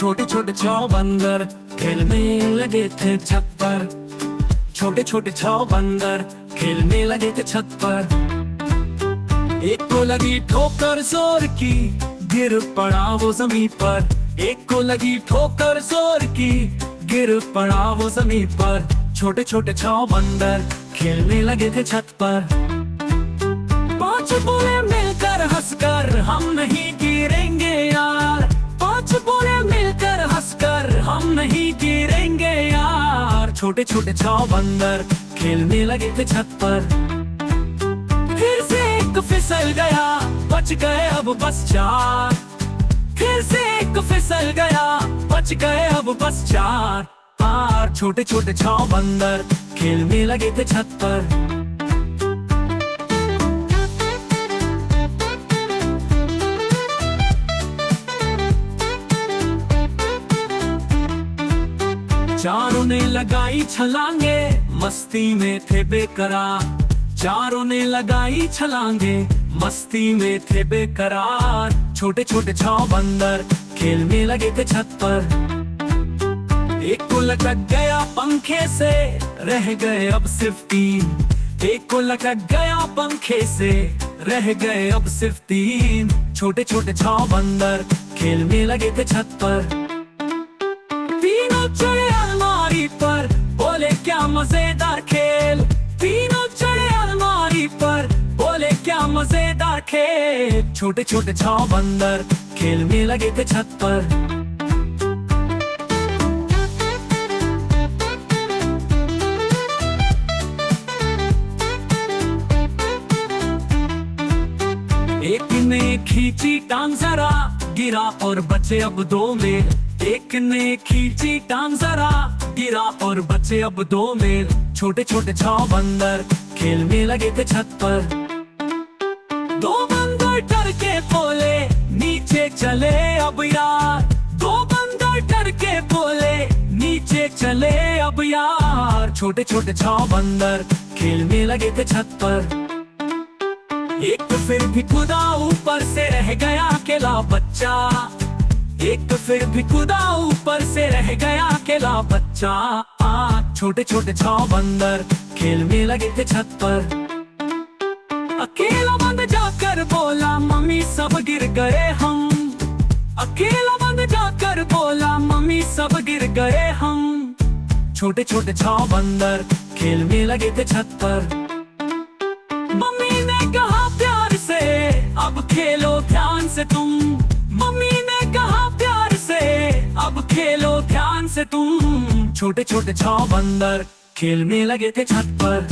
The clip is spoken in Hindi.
छोटे छोटे छह बंदर खेलने लगे थे छत पर। छोटे छोटे छह बंदर खेलने लगे थे छत पर। एक को लगी ठोकर जोर की, गिर पड़ा वो जमीन पर। एक को लगी ठोकर जोर की, गिर पड़ा वो जमीन पर। छोटे छोटे छह बंदर खेलने लगे थे छत पर। पांच बोले मिलकर हंसकर, हम नहीं गिरेंगे यार। पांच बोले मिलकर हंसकर, हम नहीं गिरेंगे यार। छोटे छोटे छह बंदर खेलने लगे थे छत पर। फिर से एक फिसल गया, बच गए अब बस चार। फिर से एक फिसल गया, बच गए अब बस चार। छोटे छोटे छह बंदर खेलने लगे थे छत पर। चारों ने लगाई छलांगे, मस्ती में थे बेकरार। चारों ने लगाई छलांगे, मस्ती में थे बेकरार। छोटे छोटे छह बंदर खेलने लगे थे छत पर। एक को लटक गया पंखे से, रह गए अब सिर्फ तीन। एक को लटक गया पंखे से, रह गए अब सिर्फ तीन। छोटे छोटे छह बंदर खेलने लगे थे छत पर। तीनों चढ़े अलमारी पर, बोले क्या मजेदार खेल। तीनों चढ़े अलमारी पर, बोले क्या मजेदार खेल। छोटे छोटे छह बंदर खेलने लगे थे छत पर। एक ने खींची टांग जरा, गिरा और बचे अब दो मेल। एक ने खींची टांग जरा, गिरा और बचे अब दो मेल। छोटे छोटे छह बंदर खेलने लगे थे छत पर। दो बंदर डर के बोले, नीचे चले अब यार। दो बंदर डर के बोले, नीचे चले अब यार। छोटे छोटे छह बंदर खेलने लगे थे छत पर। एक तो फिर भी कूदा ऊपर से, रह गया अकेला बच्चा। एक तो फिर भी कूदा ऊपर से, रह गया अकेला बच्चा। छोटे छोटे छह बंदर खेलने लगे थे छत पर। अकेला बंद जाकर बोला, मम्मी सब गिर गए हम। अकेला बंद जाकर बोला, मम्मी सब गिर गए हम। छोटे छोटे छह बंदर खेलने लगे थे छत पर। मम्मी ने कहा प्यार से, अब खेलो ध्यान से तुम। मम्मी ने कहा प्यार से, अब खेलो ध्यान से तुम। छोटे छोटे छह बंदर खेलने लगे थे छत पर।